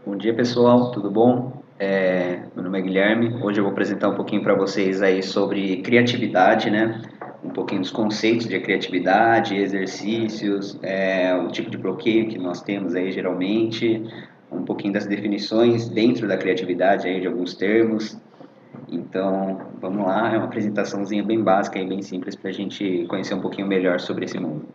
Bom dia pessoal, tudo bom? Meu nome é Guilherme. Hoje eu vou apresentar um pouquinho para vocês aí sobre criatividade, né? Um pouquinho dos conceitos de criatividade, exercícios, o tipo de bloqueio que nós temos aí geralmente, um pouquinho das definições dentro da criatividade aí de alguns termos. Então, vamos lá, é uma apresentaçãozinha bem básica e bem simples para a gente conhecer um pouquinho melhor sobre esse mundo.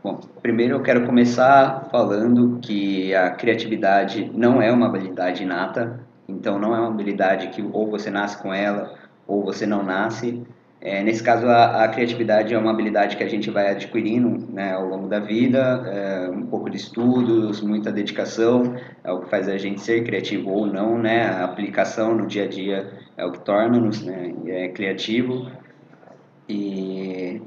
Bom, primeiro eu quero começar falando que a criatividade não é uma habilidade inata, então não é uma habilidade que ou você nasce com ela ou você não nasce. Nesse caso, a criatividade é uma habilidade que a gente vai adquirindo, né, ao longo da vida, um pouco de estudos, muita dedicação, é o que faz a gente ser criativo ou não, né, a aplicação no dia a dia é o que torna-nos, né, criativo. E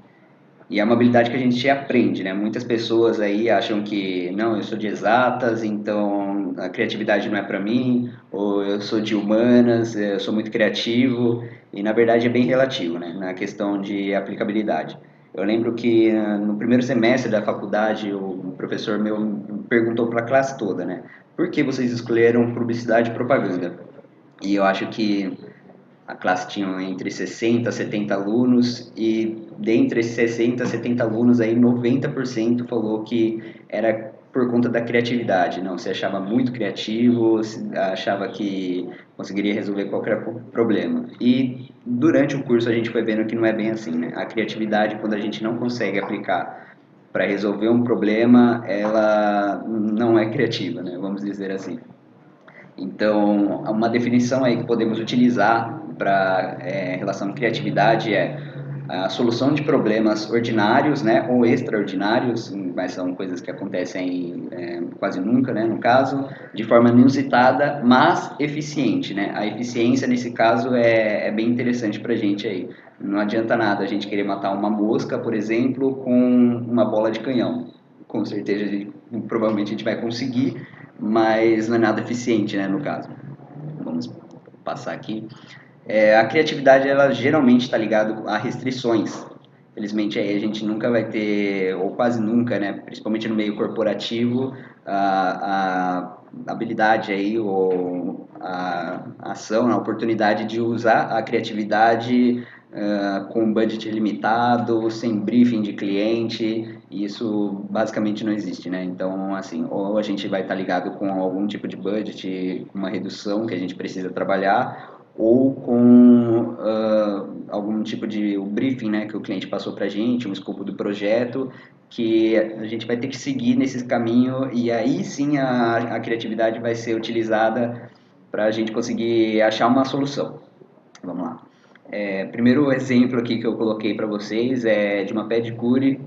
e é uma habilidade que a gente aprende, né? Muitas pessoas aí acham que, não, eu sou de exatas, então a criatividade não é para mim, ou eu sou de humanas, eu sou muito criativo, e na verdade é bem relativo, né? Na questão de aplicabilidade. Eu lembro que no primeiro semestre da faculdade, o professor meu perguntou para a classe toda, né? Por que vocês escolheram publicidade e propaganda? E eu acho que a classe tinha entre 60 e 70 alunos e dentre esses 60 a 70 alunos aí 90% falou que era por conta da criatividade, não, se achava muito criativo, achava que conseguiria resolver qualquer problema. E durante o curso a gente foi vendo que não é bem assim, né? A criatividade, quando a gente não consegue aplicar para resolver um problema, ela não é criativa, né? Vamos dizer assim. Então, uma definição aí que podemos utilizar para relação à criatividade é a solução de problemas ordinários, né, ou extraordinários, mas são coisas que acontecem quase nunca, né, no caso, de forma inusitada, mas eficiente, né. A eficiência nesse caso é bem interessante para a gente aí. Não adianta nada a gente querer matar uma mosca, por exemplo, com uma bola de canhão. Com certeza, provavelmente a gente vai conseguir, mas não é nada eficiente, né, no caso. Vamos passar aqui. A criatividade, ela geralmente está ligada a restrições. Felizmente aí a gente nunca vai ter, ou quase nunca, né, principalmente no meio corporativo, a habilidade aí, ou a ação, a oportunidade de usar a criatividade com um budget limitado, sem briefing de cliente, e isso basicamente não existe, né? Então, assim, ou a gente vai estar ligado com algum tipo de budget, uma redução que a gente precisa trabalhar, ou com algum tipo de briefing, né, que o cliente passou para a gente, um escopo do projeto, que a gente vai ter que seguir nesse caminho e aí sim a criatividade vai ser utilizada para a gente conseguir achar uma solução. Vamos lá. Primeiro exemplo aqui que eu coloquei para vocês é de uma pedicure,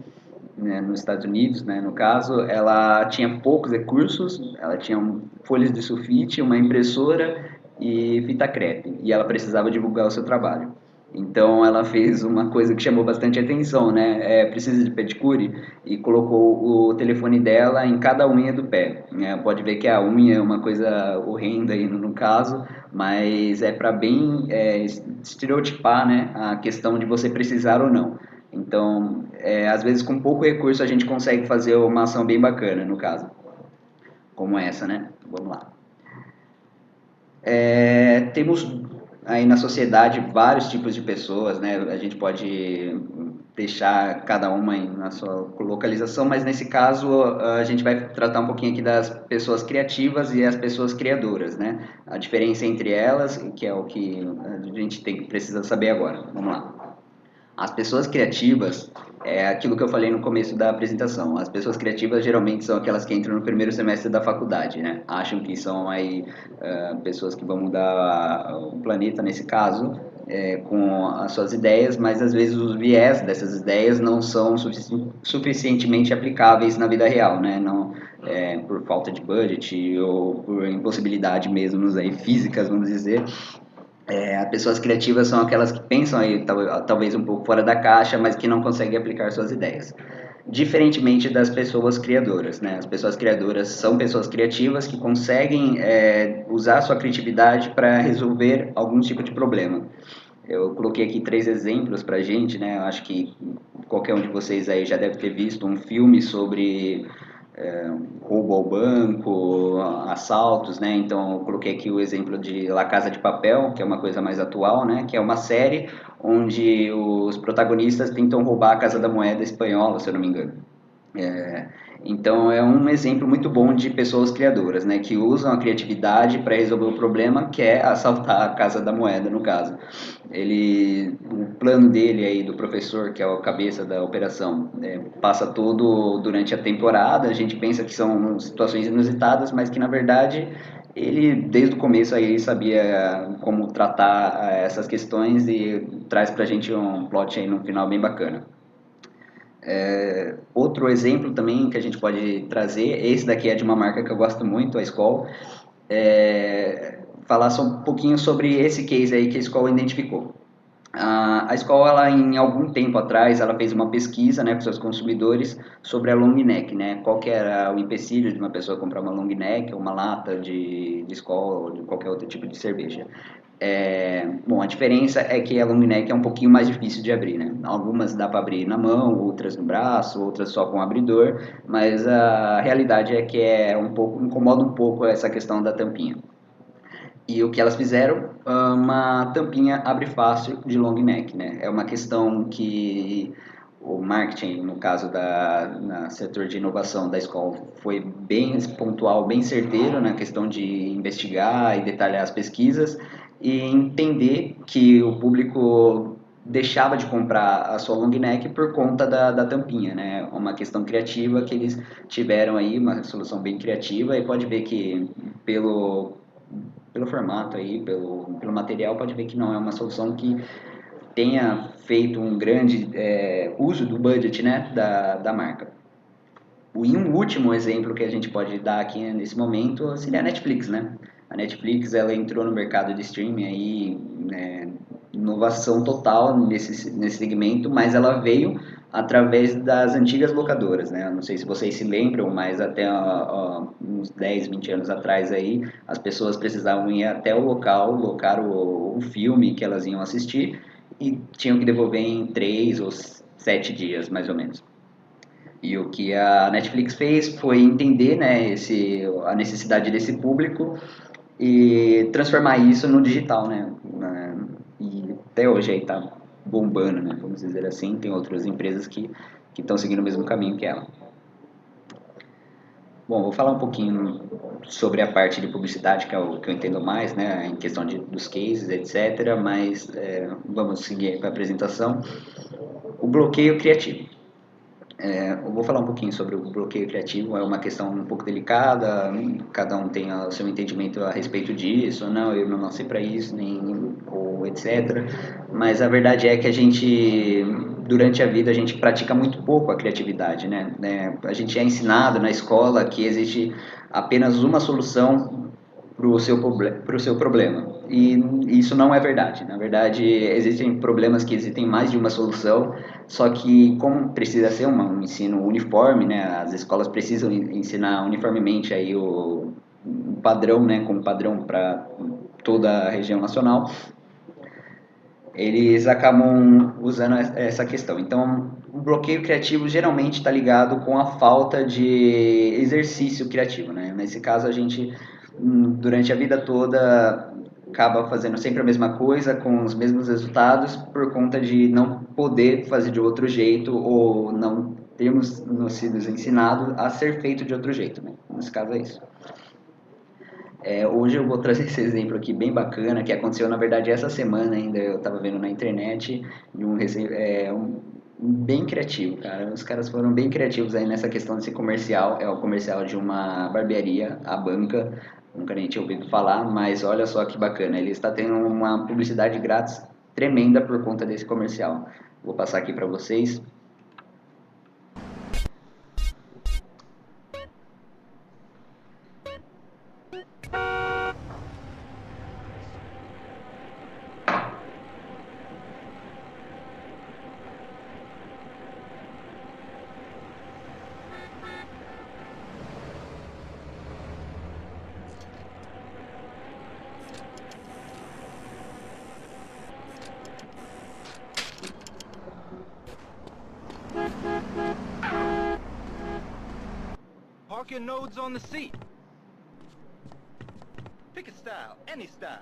né, nos Estados Unidos, né, no caso, ela tinha poucos recursos, ela tinha folhas de sulfite, uma impressora e fita crepe, e ela precisava divulgar o seu trabalho. Então ela fez uma coisa que chamou bastante atenção, né? Precisa de pedicure e colocou o telefone dela em cada unha do pé. Né? Pode ver que a unha é uma coisa horrenda aí no caso, mas é para bem estereotipar, né, a questão de você precisar ou não. Então, às vezes com pouco recurso a gente consegue fazer uma ação bem bacana, no caso, como essa, né? Vamos lá. Temos aí na sociedade vários tipos de pessoas, né? A gente pode deixar cada uma na sua localização, mas nesse caso a gente vai tratar um pouquinho aqui das pessoas criativas e as pessoas criadoras, né? A diferença entre elas, que é o que a gente precisa saber agora. Vamos lá. As pessoas criativas, é aquilo que eu falei no começo da apresentação. As pessoas criativas geralmente são aquelas que entram no primeiro semestre da faculdade, né? Acham que são aí pessoas que vão mudar o planeta nesse caso, com as suas ideias, mas às vezes os viés dessas ideias não são suficientemente aplicáveis na vida real, né? Não, por falta de budget ou por impossibilidade mesmo aí físicas, vamos dizer. As pessoas criativas são aquelas que pensam aí talvez um pouco fora da caixa, mas que não conseguem aplicar suas ideias. Diferentemente das pessoas criadoras, né? As pessoas criadoras são pessoas criativas que conseguem usar sua criatividade para resolver algum tipo de problema. Eu coloquei aqui 3 exemplos para a gente, né? Eu acho que qualquer um de vocês aí já deve ter visto um filme sobre roubo ao banco, assaltos, né? Então eu coloquei aqui o exemplo de La Casa de Papel, que é uma coisa mais atual, né? Que é uma série onde os protagonistas tentam roubar a Casa da Moeda espanhola, se eu não me engano. É, então é um exemplo muito bom de pessoas criadoras, né, que usam a criatividade para resolver o problema, que é assaltar a Casa da Moeda, no caso. O plano dele aí do professor, que é o cabeça da operação, passa todo durante a temporada. A gente pensa que são situações inusitadas, mas que na verdade ele desde o começo aí sabia como tratar essas questões e traz pra gente um plot aí no final bem bacana. Outro exemplo também que a gente pode trazer, esse daqui é de uma marca que eu gosto muito, a Skol, falar só um pouquinho sobre esse case aí que a Skol identificou. A Skol, ela, em algum tempo atrás, ela fez uma pesquisa, né, com seus consumidores sobre a long neck, né, qual que era o empecilho de uma pessoa comprar uma long neck, ou uma lata de Skol, ou de qualquer outro tipo de cerveja. Bom, a diferença é que a long neck é um pouquinho mais difícil de abrir, né? Algumas dá para abrir na mão, outras no braço, outras só com abridor, mas a realidade é que incomoda um pouco essa questão da tampinha. E o que elas fizeram? Uma tampinha abre fácil de long neck, né? É uma questão que o marketing, no caso no setor de inovação da escola, foi bem pontual, bem certeiro na questão de investigar e detalhar as pesquisas e entender que o público deixava de comprar a sua long neck por conta da tampinha, né? Uma questão criativa que eles tiveram aí, uma solução bem criativa, e pode ver que pelo formato aí, pelo material, pode ver que não é uma solução que tenha feito um grande uso do budget, né, da marca. E um último exemplo que a gente pode dar aqui nesse momento seria a Netflix, né? A Netflix, ela entrou no mercado de streaming aí, né, inovação total nesse segmento, mas ela veio através das antigas locadoras, né? Não sei se vocês se lembram, mas até uns 10, 20 anos atrás aí, as pessoas precisavam ir até o local, locar o filme que elas iam assistir e tinham que devolver em 3 ou 7 dias, mais ou menos. E o que a Netflix fez foi entender, né, a necessidade desse público e transformar isso no digital, né? E até hoje aí tá bombando, né? Vamos dizer assim. Tem outras empresas que estão seguindo o mesmo caminho que ela. Bom, vou falar um pouquinho sobre a parte de publicidade, que é o que eu entendo mais, né? Em questão dos cases, etc. Mas vamos seguir para a apresentação. O bloqueio criativo. Eu vou falar um pouquinho sobre o bloqueio criativo, é uma questão um pouco delicada, cada um tem o seu entendimento a respeito disso, não, eu não nasci para isso, nem, ou etc. Mas a verdade é que durante a vida, a gente pratica muito pouco a criatividade, né? A gente é ensinado na escola que existe apenas uma solução para o seu problema. E isso não é verdade. Na verdade, existem problemas que existem mais de uma solução, só que como precisa ser um ensino uniforme, né, as escolas precisam ensinar uniformemente aí o padrão, né, como padrão para toda a região nacional, eles acabam usando essa questão. Então, o bloqueio criativo geralmente está ligado com a falta de exercício criativo, né? Nesse caso, a gente, durante a vida toda, acaba fazendo sempre a mesma coisa, com os mesmos resultados, por conta de não poder fazer de outro jeito ou não termos sido ensinados a ser feito de outro jeito, né? Nesse caso, é isso. Hoje eu vou trazer esse exemplo aqui bem bacana, que aconteceu na verdade essa semana ainda, eu estava vendo na internet, de bem criativo, cara. Os caras foram bem criativos aí nessa questão desse comercial. É o comercial de uma barbearia, a Banca, nunca nem tinha ouvido falar, mas olha só que bacana, ele está tendo uma publicidade grátis tremenda por conta desse comercial. Vou passar aqui para vocês. Park your nodes on the seat. style, any style.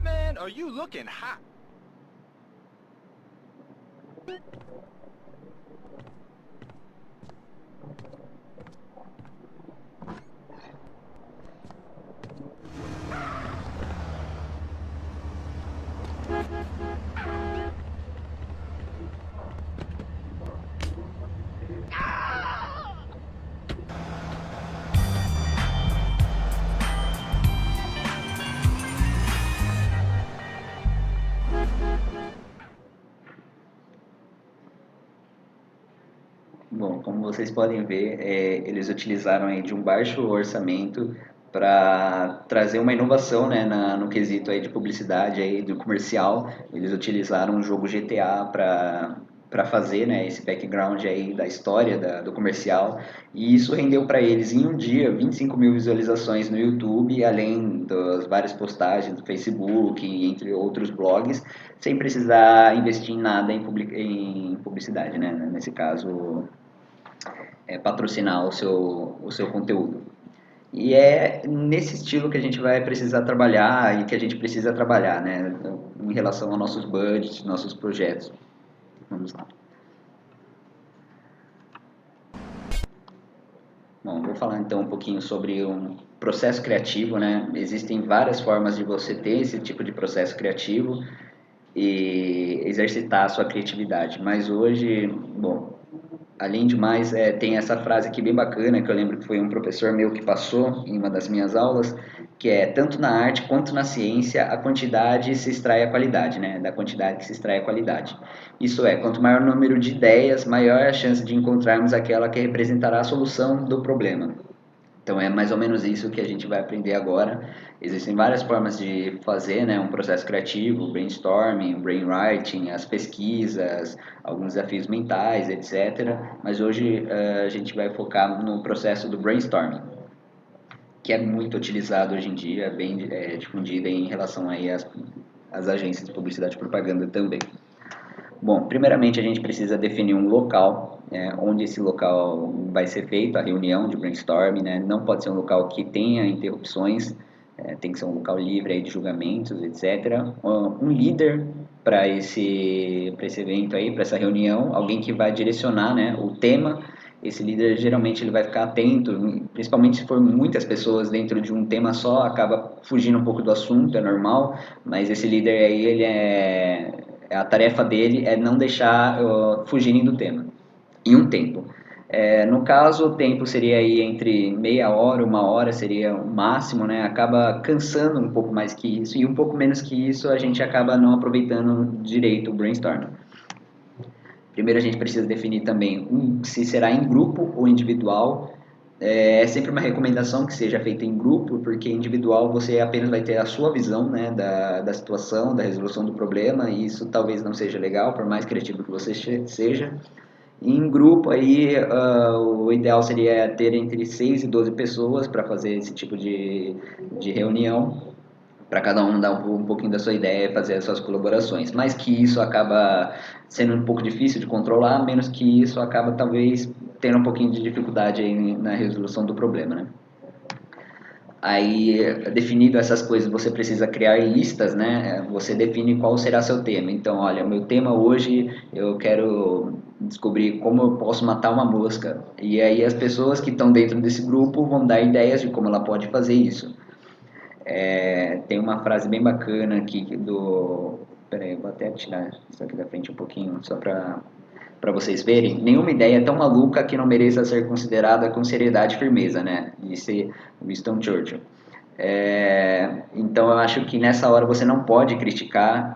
Man, are you looking hot? Bom, como vocês podem ver, eles utilizaram aí de um baixo orçamento para trazer uma inovação, né, no quesito aí de publicidade aí do comercial. Eles utilizaram o jogo GTA para fazer, né, esse background aí da história do comercial, e isso rendeu para eles em um dia 25 mil visualizações no YouTube, além das várias postagens do Facebook, entre outros blogs, sem precisar investir em nada em publicidade, né, nesse caso patrocinar o seu conteúdo. E é nesse estilo que a gente vai precisar trabalhar e que a gente precisa trabalhar, né, em relação aos nossos budgets, nossos projetos. Vamos lá. Bom, vou falar então um pouquinho sobre um processo criativo, né? Existem várias formas de você ter esse tipo de processo criativo e exercitar a sua criatividade, mas hoje, bom, além de mais, tem essa frase aqui bem bacana, que eu lembro que foi um professor meu que passou em uma das minhas aulas, que é: tanto na arte quanto na ciência, a quantidade se extrai a qualidade, né? Da quantidade que se extrai a qualidade. Isso é, quanto maior o número de ideias, maior é a chance de encontrarmos aquela que representará a solução do problema. Então é mais ou menos isso que a gente vai aprender agora. Existem várias formas de fazer, né, um processo criativo, brainstorming, brainwriting, as pesquisas, alguns desafios mentais, etc. Mas hoje a gente vai focar no processo do brainstorming, que é muito utilizado hoje em dia, bem difundido em relação aí às agências de publicidade e propaganda também. Bom, primeiramente a gente precisa definir um local, onde esse local vai ser feito, a reunião de brainstorming, né? Não pode ser um local que tenha interrupções, tem que ser um local livre aí de julgamentos, etc. Um líder para esse evento aí, para essa reunião, alguém que vai direcionar, né, o tema. Esse líder geralmente ele vai ficar atento, principalmente se for muitas pessoas dentro de um tema só, acaba fugindo um pouco do assunto, é normal, mas esse líder aí, a tarefa dele é não deixar fugirem do tema, em um tempo. No caso, o tempo seria aí entre meia hora, uma hora seria o máximo, né? Acaba cansando um pouco mais que isso, e um pouco menos que isso a gente acaba não aproveitando direito o brainstorm. Primeiro a gente precisa definir também se será em grupo ou individual. É sempre uma recomendação que seja feita em grupo, porque individual você apenas vai ter a sua visão, né, da situação, da resolução do problema, e isso talvez não seja legal, por mais criativo que você seja. Em grupo, aí, o ideal seria ter entre 6 e 12 pessoas para fazer esse tipo de reunião, para cada um dar um pouquinho da sua ideia e fazer as suas colaborações. Mais que isso acaba sendo um pouco difícil de controlar, menos que isso acaba talvez tendo um pouquinho de dificuldade aí na resolução do problema, né? Aí, definido essas coisas, você precisa criar listas, né? Você define qual será seu tema. Então, olha, meu tema hoje eu quero descobrir como eu posso matar uma mosca. E aí as pessoas que estão dentro desse grupo vão dar ideias de como ela pode fazer isso. Tem uma frase bem bacana aqui do... Peraí, eu vou até tirar isso aqui da frente um pouquinho, só para vocês verem. Nenhuma ideia é tão maluca que não mereça ser considerada com seriedade e firmeza, né? Disse Winston Churchill. Então eu acho que nessa hora você não pode criticar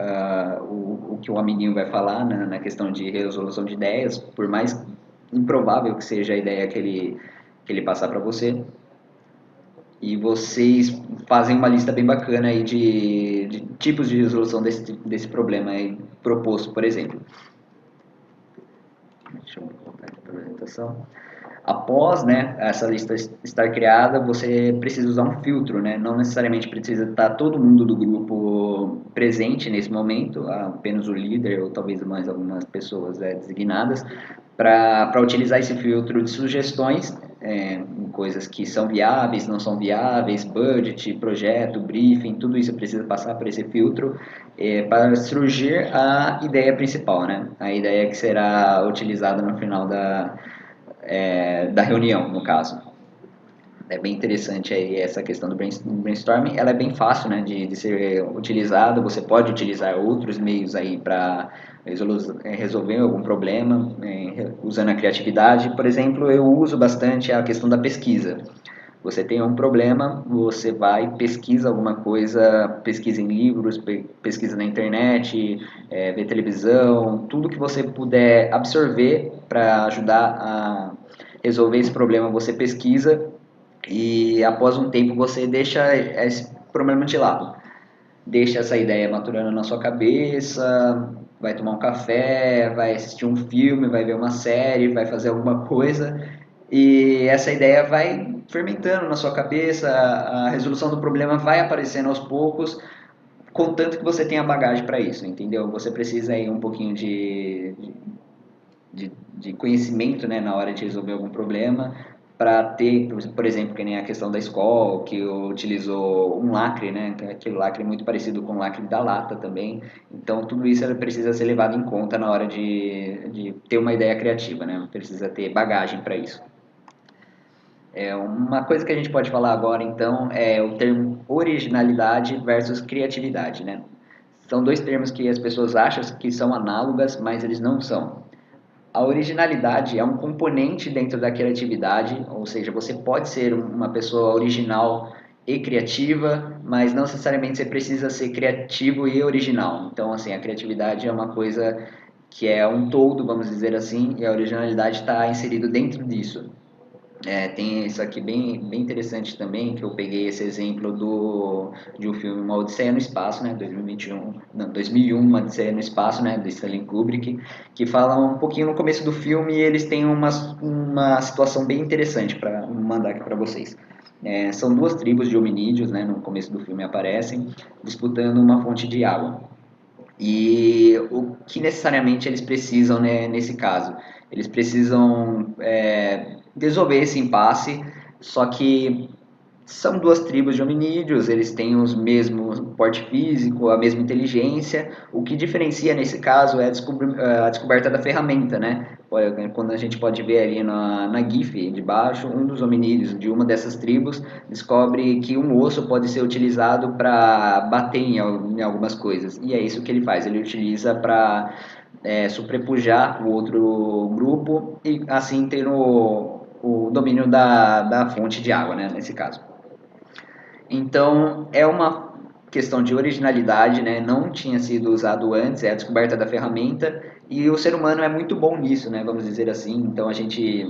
o que o amiguinho vai falar, né, na questão de resolução de ideias, por mais improvável que seja a ideia que ele passar para você. E vocês fazem uma lista bem bacana aí de tipos de resolução desse problema aí proposto, por exemplo. Deixa eu voltar aqui para a apresentação. Após, né, essa lista estar criada, você precisa usar um filtro, né? Não necessariamente precisa estar todo mundo do grupo presente nesse momento, apenas o líder ou talvez mais algumas pessoas designadas, para utilizar esse filtro de sugestões em coisas que são viáveis, não são viáveis, budget, projeto, briefing, tudo isso precisa passar por esse filtro para surgir a ideia principal, né? A ideia que será utilizada no final da reunião, no caso. É bem interessante aí essa questão do brainstorming. Ela é bem fácil, né, de ser utilizada. Você pode utilizar outros meios aí para resolver algum problema, usando a criatividade. Por exemplo, eu uso bastante a questão da pesquisa. Você tem um problema, você vai, pesquisa alguma coisa, pesquisa em livros, pesquisa na internet, vê televisão, tudo que você puder absorver para ajudar a resolver esse problema, você pesquisa e após um tempo você deixa esse problema de lado. Deixa essa ideia maturando na sua cabeça, vai tomar um café, vai assistir um filme, vai ver uma série, vai fazer alguma coisa e essa ideia vai fermentando na sua cabeça, a resolução do problema vai aparecendo aos poucos, contanto que você tenha bagagem para isso, entendeu? Você precisa aí um pouquinho de conhecimento, né, na hora de resolver algum problema, para ter, por exemplo, que nem a questão da escola, que utilizou um lacre, né, aquele lacre muito parecido com o lacre da lata também. Então, tudo isso precisa ser levado em conta na hora de ter uma ideia criativa, né? Precisa ter bagagem para isso. Uma coisa que a gente pode falar agora, então, é o termo originalidade versus criatividade, né? São dois termos que as pessoas acham que são análogas, mas eles não são. A originalidade é um componente dentro da criatividade, ou seja, você pode ser uma pessoa original e criativa, mas não necessariamente você precisa ser criativo e original. Então, assim, a criatividade é uma coisa que é um todo, vamos dizer assim, e a originalidade está inserido dentro disso. Tem isso aqui bem interessante também, que eu peguei esse exemplo de um filme Uma Odisseia no Espaço, né, 2021, não, 2001, Uma Odisseia no Espaço, né, do Stanley Kubrick, que fala um pouquinho no começo do filme e eles têm uma situação bem interessante para mandar aqui para vocês. São duas tribos de hominídeos, né, no começo do filme aparecem, disputando uma fonte de água. E o que necessariamente eles precisam, né, nesse caso? Eles precisam resolver esse impasse, só que são duas tribos de hominídeos, eles têm os mesmos porte físico, a mesma inteligência. O que diferencia nesse caso é a descoberta da ferramenta, né? Quando a gente pode ver ali na GIF de baixo, um dos hominídeos de uma dessas tribos descobre que um osso pode ser utilizado para bater em algumas coisas. E é isso que ele faz, ele utiliza para sobrepujar o outro grupo e assim ter o domínio da fonte de água, né, nesse caso. Então, é uma questão de originalidade, né? Não tinha sido usado antes, é a descoberta da ferramenta, e o ser humano é muito bom nisso, né? Vamos dizer assim. Então, a gente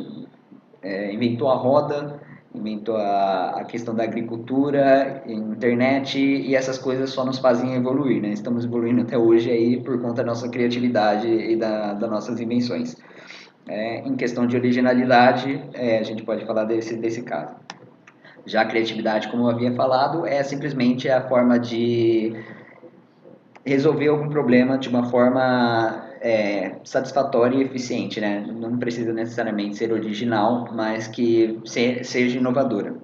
inventou a roda, inventou a questão da agricultura, internet, e essas coisas só nos fazem evoluir, né? Estamos evoluindo até hoje aí por conta da nossa criatividade e das nossas invenções. Em questão de originalidade, a gente pode falar desse caso. Já a criatividade, como eu havia falado, é simplesmente a forma de resolver algum problema de uma forma satisfatória e eficiente, né? Não precisa necessariamente ser original, mas que seja inovadora.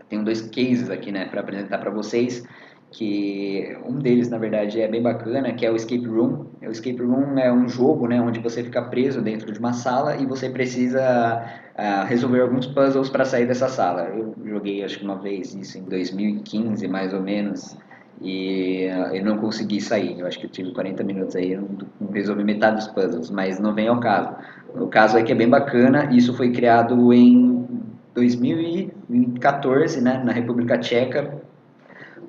Tenho dois cases aqui, né, para apresentar para vocês, que um deles, na verdade, é bem bacana, que é o Escape Room. O Escape Room é um jogo, né, onde você fica preso dentro de uma sala e você precisa resolver alguns puzzles para sair dessa sala. Eu joguei, acho que uma vez isso em 2015, mais ou menos, e eu não consegui sair. Eu acho que eu tive 40 minutos aí, eu não resolvi metade dos puzzles, mas não vem ao caso. O caso é que é bem bacana, isso foi criado em 2014, né, na República Tcheca,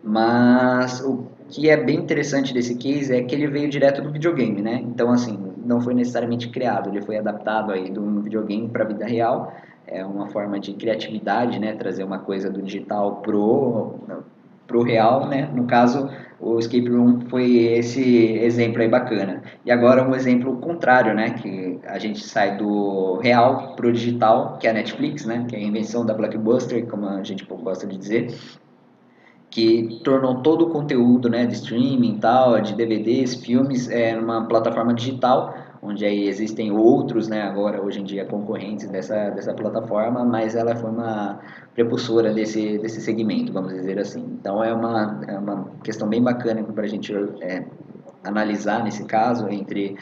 mas o que é bem interessante desse case é que ele veio direto do videogame, né? Então, assim, não foi necessariamente criado, ele foi adaptado aí de um videogame para a vida real. É uma forma de criatividade, né? Trazer uma coisa do digital para o real, né? No caso, o Escape Room foi esse exemplo aí bacana. E agora um exemplo contrário, né? Que a gente sai do real para o digital, que é a Netflix, né? Que é a invenção da Blockbuster, como a gente gosta de dizer, que tornou todo o conteúdo, né, de streaming e tal, de DVDs, filmes, numa plataforma digital, onde aí existem outros, né, agora hoje em dia concorrentes dessa plataforma, mas ela foi uma prepulsora desse segmento, vamos dizer assim. Então é uma questão bem bacana para a gente analisar nesse caso entre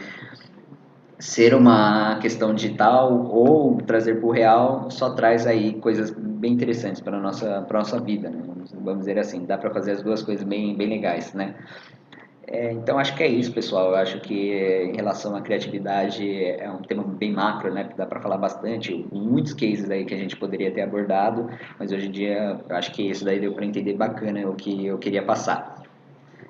ser uma questão digital ou trazer para o real só traz aí coisas bem interessantes para nossa vida, né? Vamos dizer assim, dá para fazer as duas coisas bem legais, né? Então acho que é isso, pessoal. Eu acho que em relação à criatividade é um tema bem macro, né? Dá para falar bastante, muitos cases aí que a gente poderia ter abordado, mas hoje em dia eu acho que isso daí deu para entender bacana o que eu queria passar.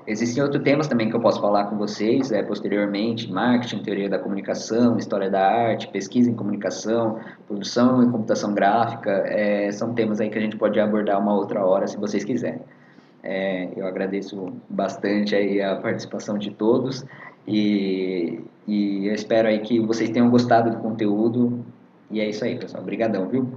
Existem outros temas também que eu posso falar com vocês posteriormente: marketing, teoria da comunicação, história da arte, pesquisa em comunicação, produção e computação gráfica. São temas aí que a gente pode abordar uma outra hora, se vocês quiserem. Eu agradeço bastante aí a participação de todos e eu espero aí que vocês tenham gostado do conteúdo. E é isso aí, pessoal. Obrigadão, viu?